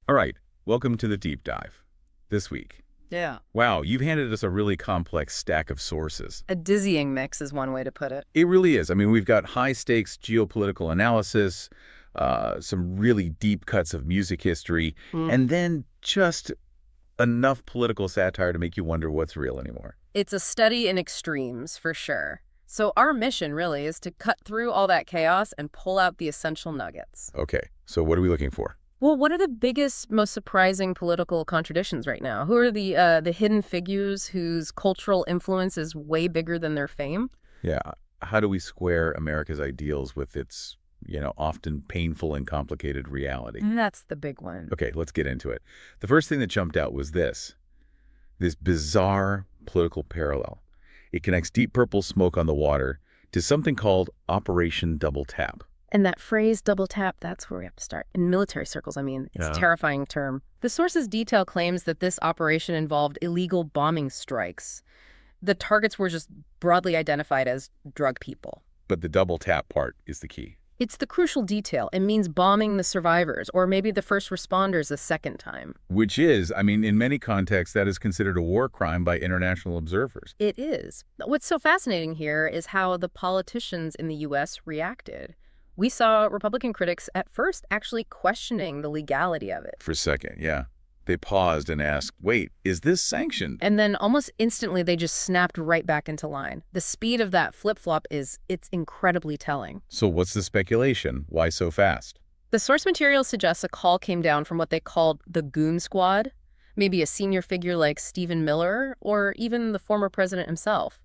All right, welcome to the deep dive. This week, Yeah. wow, you've handed us a really complex stack of sources. A dizzying mix is one way to put it. It really is. I mean, we've got high-stakes geopolitical analysis, some really deep cuts of music history, Mm. and then just enough political satire to make you wonder what's real anymore. It's a study in extremes, for sure. So our mission, really, is to cut through all that chaos and pull out the essential nuggets. Okay, so what are we looking for? Well, what are the biggest, most surprising political contradictions right now? Who are the hidden figures whose cultural influence is way bigger than their fame? Yeah, how do we square America's ideals with its, often painful and complicated reality? That's the big one. Okay, let's get into it. The first thing that jumped out was this bizarre political parallel. It connects Deep Purple Smoke on the Water to something called Operation Double Tap. And that phrase, double tap, that's where we have to start. In military circles, I mean, it's Yeah. a terrifying term. The source's detail claims that this operation involved illegal bombing strikes. The targets were just broadly identified as drug people. But the double tap part is the key. It's the crucial detail. It means bombing the survivors, or maybe the first responders a second time. Which is, I mean, in many contexts, that is considered a war crime by international observers. It is. What's so fascinating here is how the politicians in the U.S. reacted. We saw Republican critics at first actually questioning the legality of it. For a second, yeah. They paused and asked, wait, is this sanctioned? And then almost instantly, they just snapped right back into line. The speed of that flip-flop it's incredibly telling. So what's the speculation? Why so fast? The source material suggests a call came down from what they called the Goon Squad, maybe a senior figure like Stephen Miller, or even the former president himself.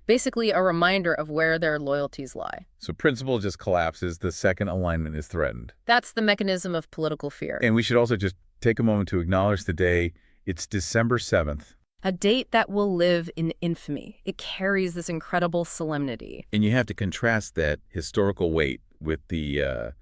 Basically a reminder of where their loyalties lie. So principle just collapses, the second alignment is threatened. That's the mechanism of political fear. And we should also just take a moment to acknowledge the day. It's December 7th. A date that will live in infamy. It carries this incredible solemnity. And you have to contrast that historical weight with the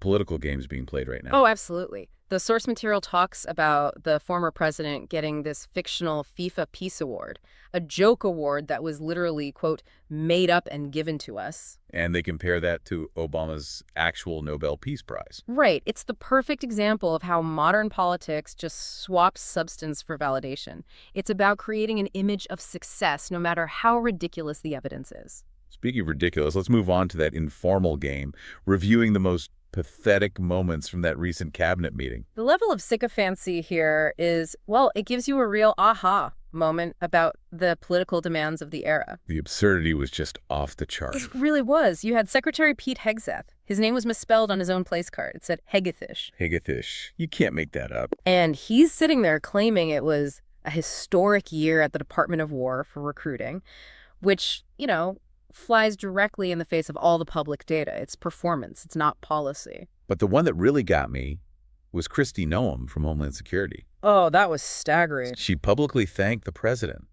political games being played right now. Oh, absolutely. The source material talks about the former president getting this fictional FIFA Peace Award, a joke award that was literally, quote, made up and given to us. And they compare that to Obama's actual Nobel Peace Prize. Right. It's the perfect example of how modern politics just swaps substance for validation. It's about creating an image of success, no matter how ridiculous the evidence is. Speaking of ridiculous, let's move on to that informal game, reviewing the most pathetic moments from that recent cabinet meeting. The level of sycophancy here is, well, it gives you a real aha moment about the political demands of the era. The absurdity was just off the chart. It really was. You had Secretary Pete Hegseth. His name was misspelled on his own place card. It said Hegethish. Hegethish. You can't make that up. And he's sitting there claiming it was a historic year at the Department of War for recruiting, which, flies directly in the face of all the public data. It's performance. It's not policy. But the one that really got me was Kristi Noem from Homeland Security. Oh, that was staggering. She publicly thanked the president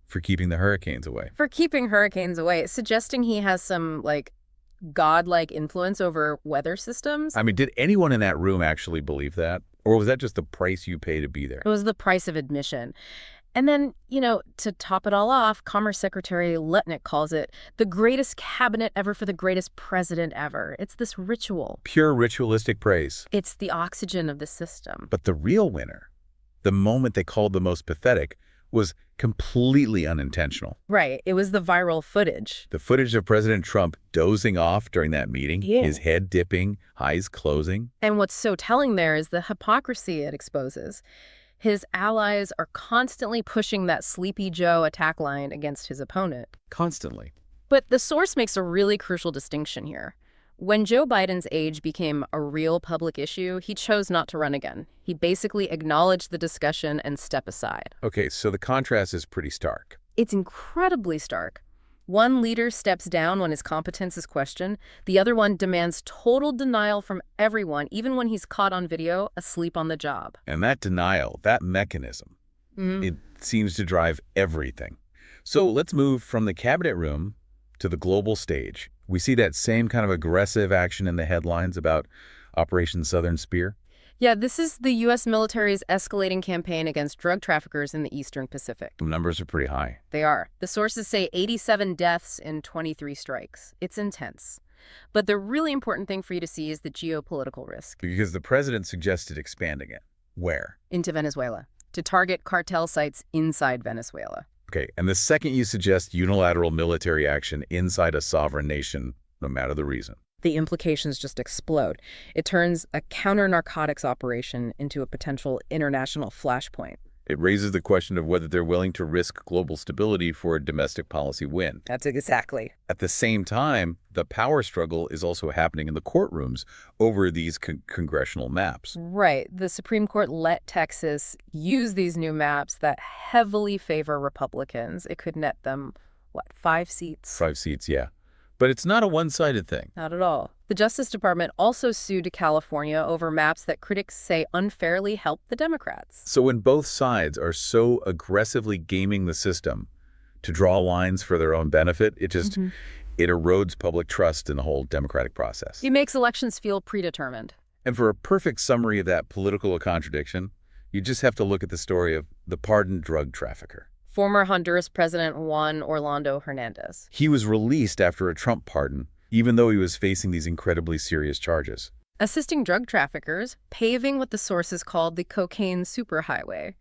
for keeping the hurricanes away. For keeping hurricanes away, suggesting he has some, godlike influence over weather systems. I mean, did anyone in that room actually believe that? Or was that just the price you pay to be there? It was the price of admission. And then, to top it all off, Commerce Secretary Letnick calls it the greatest cabinet ever for the greatest president ever. It's this ritual. Pure ritualistic praise. It's the oxygen of the system. But the real winner, the moment they called the most pathetic, was completely unintentional. Right. It was the viral footage. The footage of President Trump dozing off during that meeting, his head dipping, eyes closing. And what's so telling there is the hypocrisy it exposes. His allies are constantly pushing that Sleepy Joe attack line against his opponent. Constantly. But the source makes a really crucial distinction here. When Joe Biden's age became a real public issue, he chose not to run again. He basically acknowledged the discussion and stepped aside. Okay, so the contrast is pretty stark. It's incredibly stark. One leader steps down when his competence is questioned. The other one demands total denial from everyone, even when he's caught on video asleep on the job. And that denial, that mechanism, it seems to drive everything. So let's move from the cabinet room to the global stage. We see that same kind of aggressive action in the headlines about Operation Southern Spear. Yeah, this is the U.S. military's escalating campaign against drug traffickers in the Eastern Pacific. The numbers are pretty high. They are. The sources say 87 deaths in 23 strikes. It's intense. But the really important thing for you to see is the geopolitical risk. Because the president suggested expanding it. Where? Into Venezuela, to target cartel sites inside Venezuela. Okay, and the second you suggest unilateral military action inside a sovereign nation, no matter the reason. The implications just explode. It turns a counter-narcotics operation into a potential international flashpoint. It raises the question of whether they're willing to risk global stability for a domestic policy win. That's exactly. At the same time, the power struggle is also happening in the courtrooms over these congressional maps. Right. The Supreme Court let Texas use these new maps that heavily favor Republicans. It could net them, 5 seats? 5 seats, yeah. But it's not a one-sided thing. Not at all. The Justice Department also sued California over maps that critics say unfairly help the Democrats. So when both sides are so aggressively gaming the system to draw lines for their own benefit, it erodes public trust in the whole democratic process. It makes elections feel predetermined. And for a perfect summary of that political contradiction, you just have to look at the story of the pardoned drug trafficker. Former Honduras President Juan Orlando Hernandez. He was released after a Trump pardon, even though he was facing these incredibly serious charges. Assisting drug traffickers, paving what the sources called the cocaine superhighway.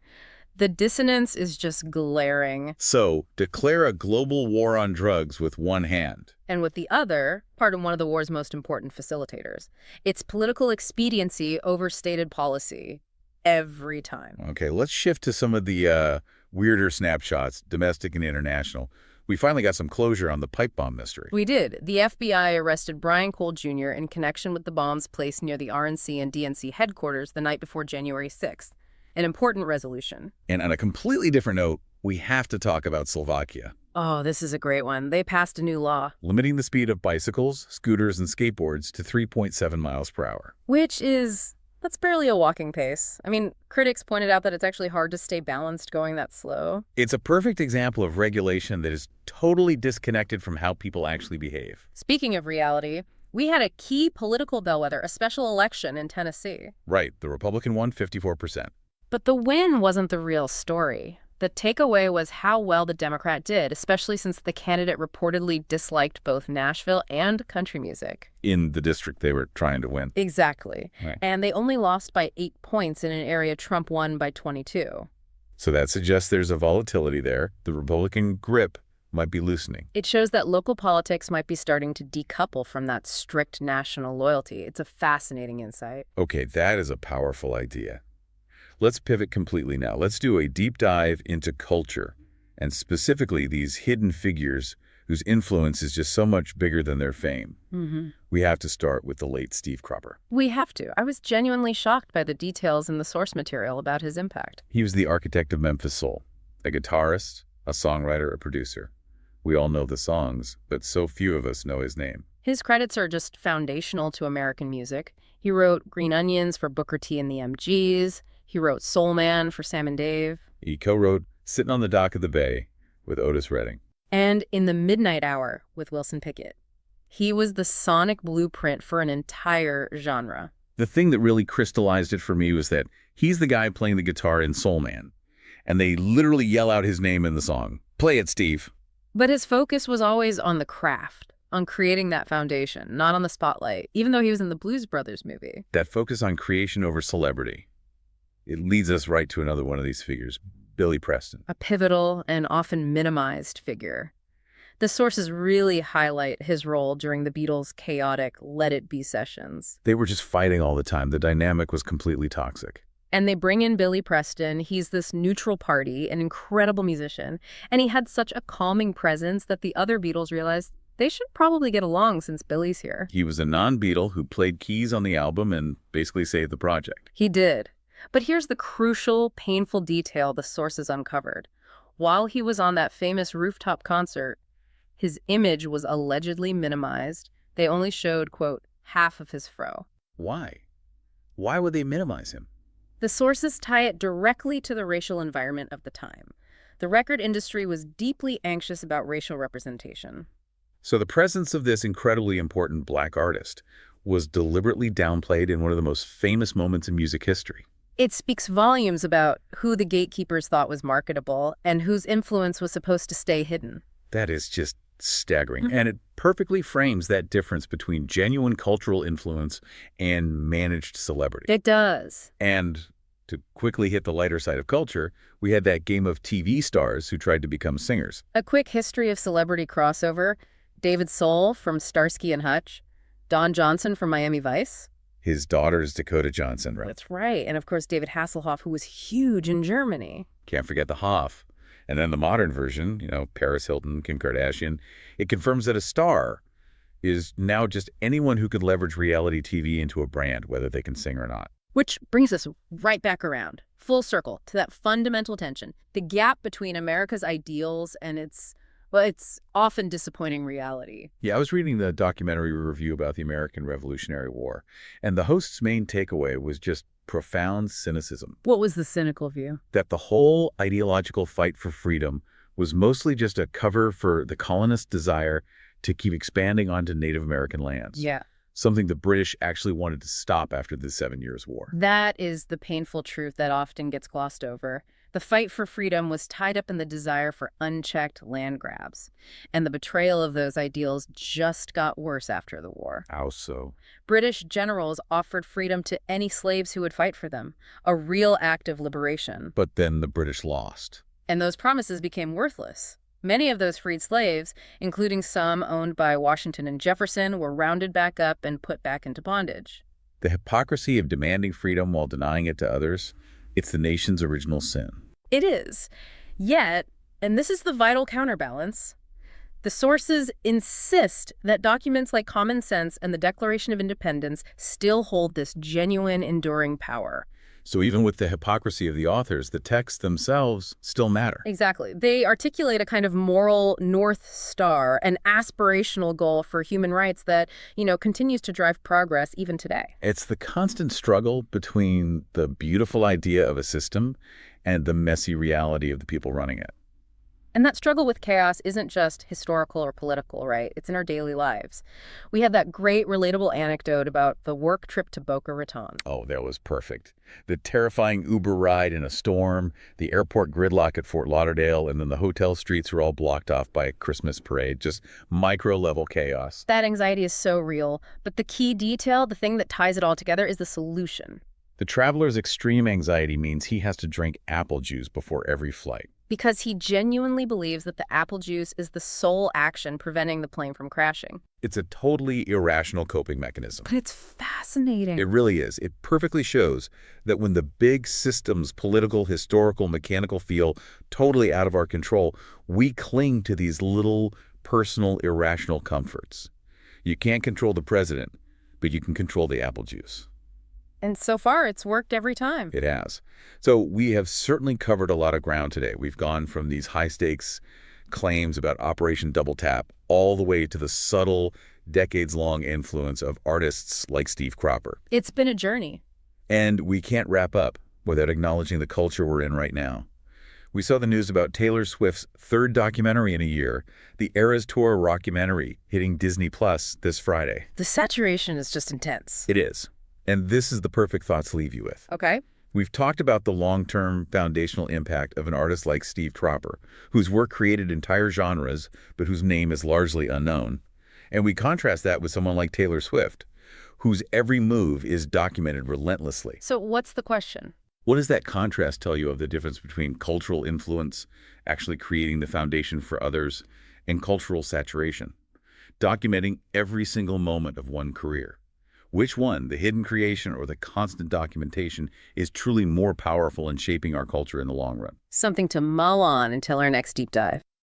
The dissonance is just glaring. So, declare a global war on drugs with one hand. And with the other, pardon one of the war's most important facilitators. It's political expediency overstated policy. Every time. Okay, let's shift to some of the weirder snapshots, domestic and international. We finally got some closure on the pipe bomb mystery. We did. The FBI arrested Brian Cole Jr. in connection with the bombs placed near the RNC and DNC headquarters the night before January 6th. An important resolution. And on a completely different note, we have to talk about Slovakia. Oh, this is a great one. They passed a new law. Limiting the speed of bicycles, scooters, and skateboards to 3.7 miles per hour. Which is... that's barely a walking pace. I mean, critics pointed out that it's actually hard to stay balanced going that slow. It's a perfect example of regulation that is totally disconnected from how people actually behave. Speaking of reality, we had a key political bellwether, a special election in Tennessee. Right, the Republican won 54%. But the win wasn't the real story. The takeaway was how well the Democrat did, especially since the candidate reportedly disliked both Nashville and country music. In the district they were trying to win. Exactly. Right. And they only lost by 8 points in an area Trump won by 22. So that suggests there's a volatility there. The Republican grip might be loosening. It shows that local politics might be starting to decouple from that strict national loyalty. It's a fascinating insight. Okay, that is a powerful idea. Let's pivot completely now. Let's do a deep dive into culture, and specifically these hidden figures whose influence is just so much bigger than their fame. We have to start with the late Steve Cropper. We have to. I was genuinely shocked by the details in the source material about his impact. He was the architect of Memphis Soul, a guitarist, a songwriter, a producer. We all know the songs, but so few of us know his name. His credits are just foundational to American music. He wrote Green Onions for Booker T and the MGs. He wrote Soul Man for Sam and Dave. He co-wrote Sitting on the Dock of the Bay with Otis Redding. And In the Midnight Hour with Wilson Pickett. He was the sonic blueprint for an entire genre. The thing that really crystallized it for me was that he's the guy playing the guitar in Soul Man, and they literally yell out his name in the song. Play it, Steve. But his focus was always on the craft, on creating that foundation, not on the spotlight, even though he was in the Blues Brothers movie. That focus on creation over celebrity. It leads us right to another one of these figures, Billy Preston. A pivotal and often minimized figure. The sources really highlight his role during the Beatles' chaotic Let It Be sessions. They were just fighting all the time. The dynamic was completely toxic. And they bring in Billy Preston. He's this neutral party, an incredible musician, and he had such a calming presence that the other Beatles realized they should probably get along since Billy's here. He was a non-Beatle who played keys on the album and basically saved the project. He did. But here's the crucial, painful detail the sources uncovered. While he was on that famous rooftop concert, his image was allegedly minimized. They only showed, quote, half of his fro. Why? Why would they minimize him? The sources tie it directly to the racial environment of the time. The record industry was deeply anxious about racial representation. So the presence of this incredibly important black artist was deliberately downplayed in one of the most famous moments in music history. It speaks volumes about who the gatekeepers thought was marketable and whose influence was supposed to stay hidden. That is just staggering. And it perfectly frames that difference between genuine cultural influence and managed celebrity. It does. And To quickly hit the lighter side of culture, we had that game of TV stars who tried to become singers. A quick history of celebrity crossover. David Soul from Starsky and Hutch. Don Johnson from Miami Vice. His daughter's Dakota Johnson, right? That's right. And of course, David Hasselhoff, who was huge in Germany. Can't forget the Hoff. And then the modern version, Paris Hilton, Kim Kardashian, it confirms that a star is now just anyone who could leverage reality TV into a brand, whether they can sing or not. Which brings us right back around, full circle, to that fundamental tension. The gap between America's ideals and its often disappointing reality. Yeah, I was reading the documentary review about the American Revolutionary War, and the host's main takeaway was just profound cynicism. What was the cynical view? That the whole ideological fight for freedom was mostly just a cover for the colonists' desire to keep expanding onto Native American lands. Yeah. Something the British actually wanted to stop after the 7 Years' War. That is the painful truth that often gets glossed over. The fight for freedom was tied up in the desire for unchecked land grabs. And the betrayal of those ideals just got worse after the war. How so? British generals offered freedom to any slaves who would fight for them, a real act of liberation. But then the British lost. And those promises became worthless. Many of those freed slaves, including some owned by Washington and Jefferson, were rounded back up and put back into bondage. The hypocrisy of demanding freedom while denying it to others, it's the nation's original sin. It is. Yet, and this is the vital counterbalance, the sources insist that documents like Common Sense and the Declaration of Independence still hold this genuine, enduring power. So even with the hypocrisy of the authors, the texts themselves still matter. Exactly. They articulate a kind of moral North Star, an aspirational goal for human rights that, continues to drive progress even today. It's the constant struggle between the beautiful idea of a system and the messy reality of the people running it. And that struggle with chaos isn't just historical or political, right? It's in our daily lives. We had that great relatable anecdote about the work trip to Boca Raton. Oh, that was perfect. The terrifying Uber ride in a storm, the airport gridlock at Fort Lauderdale, and then the hotel streets were all blocked off by a Christmas parade. Just micro-level chaos. That anxiety is so real. But the key detail, the thing that ties it all together, is the solution. The traveler's extreme anxiety means he has to drink apple juice before every flight. Because he genuinely believes that the apple juice is the sole action preventing the plane from crashing. It's a totally irrational coping mechanism. But it's fascinating. It really is. It perfectly shows that when the big systems, political, historical, mechanical, feel totally out of our control, we cling to these little personal irrational comforts. You can't control the president, but you can control the apple juice. And so far, it's worked every time. It has. So we have certainly covered a lot of ground today. We've gone from these high-stakes claims about Operation Double Tap all the way to the subtle, decades-long influence of artists like Steve Cropper. It's been a journey. And we can't wrap up without acknowledging the culture we're in right now. We saw the news about Taylor Swift's third documentary in a year, the Eras Tour rockumentary, hitting Disney Plus this Friday. The saturation is just intense. It is. And this is the perfect thought to leave you with. Okay. We've talked about the long-term foundational impact of an artist like Steve Cropper, whose work created entire genres, but whose name is largely unknown. And we contrast that with someone like Taylor Swift, whose every move is documented relentlessly. So what's the question? What does that contrast tell you of the difference between cultural influence, actually creating the foundation for others, and cultural saturation, documenting every single moment of one career? Which one, the hidden creation or the constant documentation, is truly more powerful in shaping our culture in the long run? Something to mull on until our next deep dive.